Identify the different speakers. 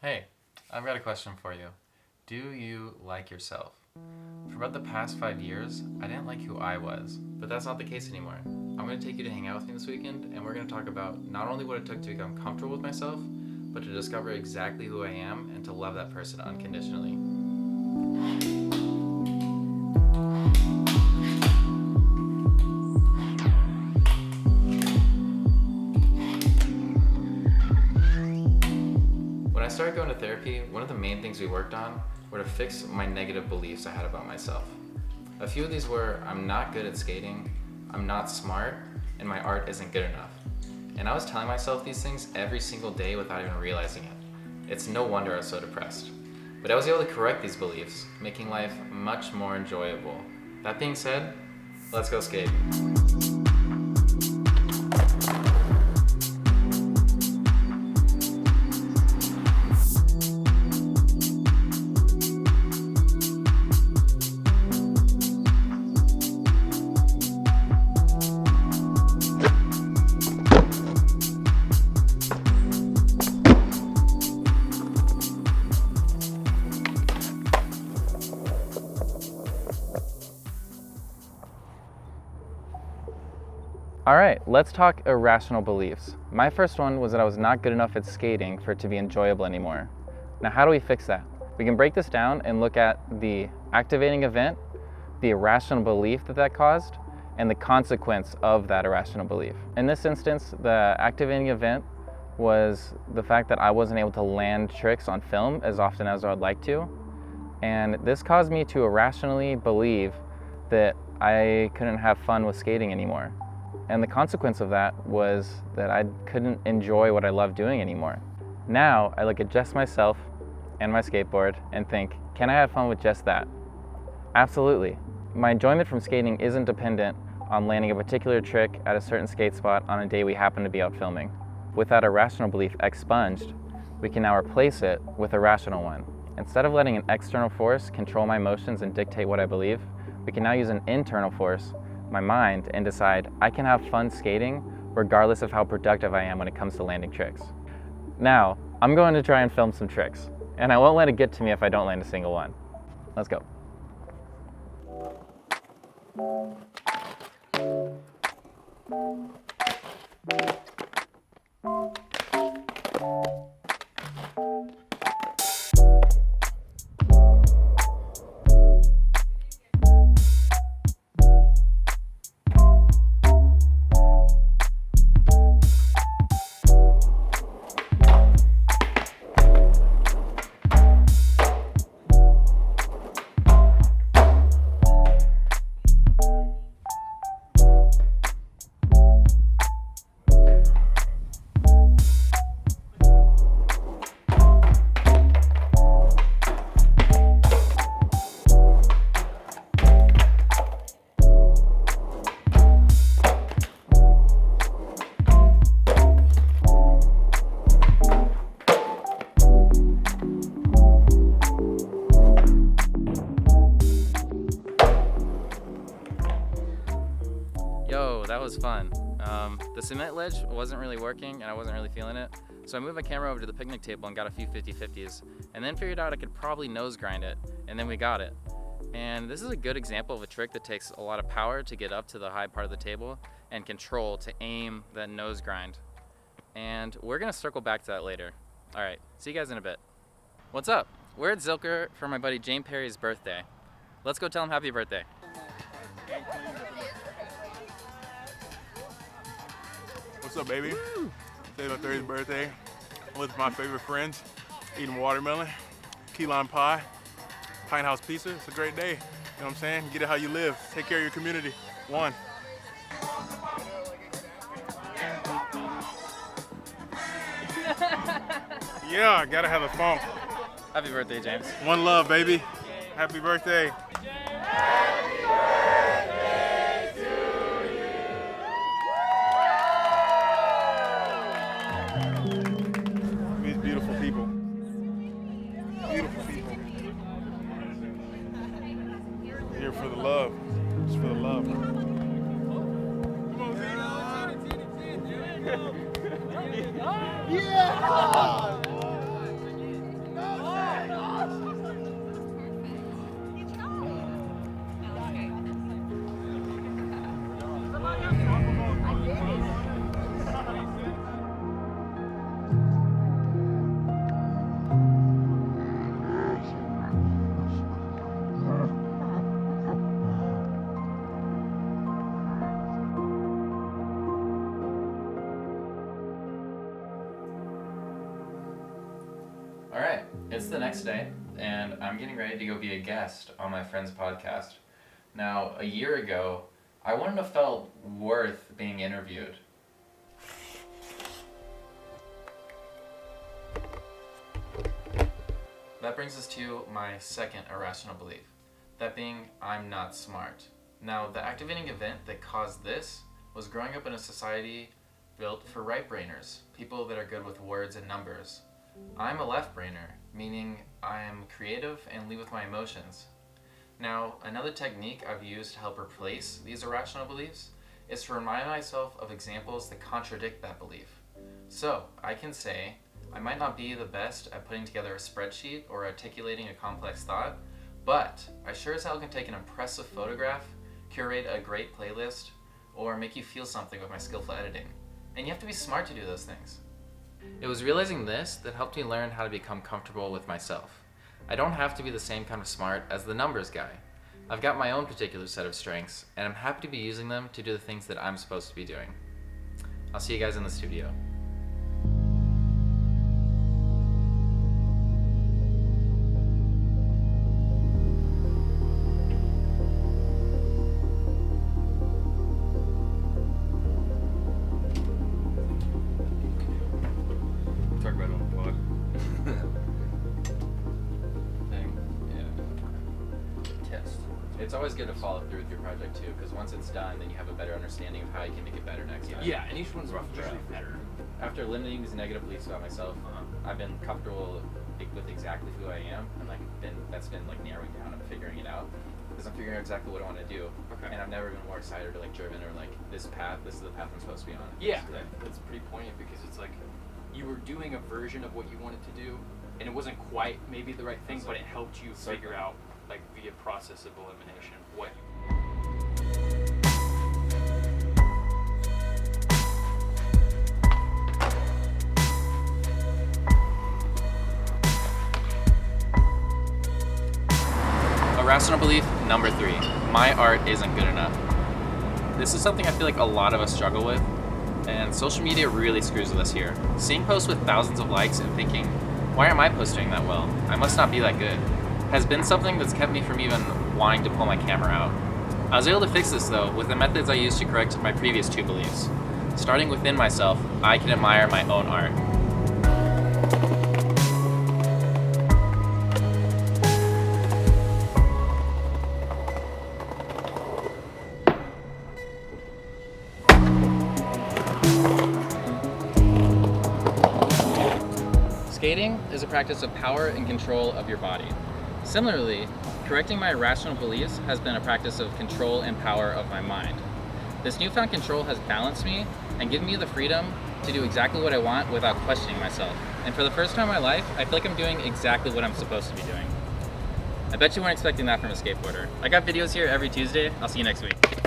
Speaker 1: Hey, I've got a question for you. Do you like yourself? For about the past 5 years, I didn't like who I was, but that's not the case anymore. I'm going to take you to hang out with me this weekend, and we're going to talk about not only what it took to become comfortable with myself, but to discover exactly who I am and to love that person unconditionally. When I started going to therapy, one of the main things we worked on were to fix my negative beliefs I had about myself. A few of these were, I'm not good at skating, I'm not smart, and my art isn't good enough. And I was telling myself these things every single day without even realizing it. It's no wonder I was so depressed. But I was able to correct these beliefs, making life much more enjoyable. That being said, let's go skate. All right, let's talk irrational beliefs. My first one was that I was not good enough at skating for it to be enjoyable anymore. Now, how do we fix that? We can break this down and look at the activating event, the irrational belief that caused, and the consequence of that irrational belief. In this instance, the activating event was the fact that I wasn't able to land tricks on film as often as I would like to. And this caused me to irrationally believe that I couldn't have fun with skating anymore. And the consequence of that was that I couldn't enjoy what I loved doing anymore. Now I look at just myself and my skateboard and think, can I have fun with just that? Absolutely. My enjoyment from skating isn't dependent on landing a particular trick at a certain skate spot on a day we happen to be out filming. With that irrational belief expunged, we can now replace it with a rational one. Instead of letting an external force control my emotions and dictate what I believe, we can now use an internal force, my mind, and decide I can have fun skating regardless of how productive I am when it comes to landing tricks. Now, I'm going to try and film some tricks, and I won't let it get to me if I don't land a single one. Let's go. Yo, that was fun. The cement ledge wasn't really working and I wasn't really feeling it. So I moved my camera over to the picnic table and got a few 50-50s and then figured out I could probably nose grind it, and then we got it. And this is a good example of a trick that takes a lot of power to get up to the high part of the table and control to aim that nose grind. And we're gonna circle back to that later. All right, see you guys in a bit. What's up? We're at Zilker for my buddy James Perry's birthday. Let's go tell him happy birthday.
Speaker 2: What's up, baby? Today's my 30th birthday. I'm with my favorite friends, eating watermelon, key lime pie, Pine House Pizza. It's a great day. You know what I'm saying? Get it how you live. Take care of your community. One. Yeah, I gotta have a funk.
Speaker 1: Happy birthday, James.
Speaker 2: One love, baby. Happy birthday. These beautiful people. Beautiful people. Here for the love. Just for the love. Yeah!
Speaker 1: It's the next day, and I'm getting ready to go be a guest on my friend's podcast. Now, a year ago, I wouldn't have felt worth being interviewed. That brings us to my second irrational belief, that being I'm not smart. Now, the activating event that caused this was growing up in a society built for right-brainers, people that are good with words and numbers. I'm a left-brainer, meaning I am creative and lead with my emotions. Now, another technique I've used to help replace these irrational beliefs is to remind myself of examples that contradict that belief. So, I can say, I might not be the best at putting together a spreadsheet or articulating a complex thought, but I sure as hell can take an impressive photograph, curate a great playlist, or make you feel something with my skillful editing. And you have to be smart to do those things. It was realizing this that helped me learn how to become comfortable with myself. I don't have to be the same kind of smart as the numbers guy. I've got my own particular set of strengths, and I'm happy to be using them to do the things that I'm supposed to be doing. I'll see you guys in the studio.
Speaker 2: Talk about it on the pod.
Speaker 1: Test. It's always good to follow through with your project too, because once it's done, then you have a better understanding of how you can make it better next time.
Speaker 3: Yeah, and each one's usually better.
Speaker 1: After eliminating these negative beliefs about myself, I've been comfortable with exactly who I am, and that's been narrowing down and figuring it out, because I'm figuring out exactly what I want to do.
Speaker 3: Okay.
Speaker 1: And I've never been more excited or driven or this is the path I'm supposed to be on.
Speaker 3: Yeah, that's pretty poignant because it's like you were doing a version of what you wanted to do, and it wasn't quite maybe the right thing, but it helped you figure out via process of elimination what you.
Speaker 1: Irrational belief number 3, my art isn't good enough. This is something I feel like a lot of us struggle with, and social media really screws with us here. Seeing posts with thousands of likes and thinking, why aren't my posts doing that well? I must not be that good, has been something that's kept me from even wanting to pull my camera out. I was able to fix this though with the methods I used to correct my previous 2 beliefs. Starting within myself, I can admire my own art. Skating is a practice of power and control of your body. Similarly, correcting my irrational beliefs has been a practice of control and power of my mind. This newfound control has balanced me and given me the freedom to do exactly what I want without questioning myself. And for the first time in my life, I feel like I'm doing exactly what I'm supposed to be doing. I bet you weren't expecting that from a skateboarder. I got videos here every Tuesday. I'll see you next week.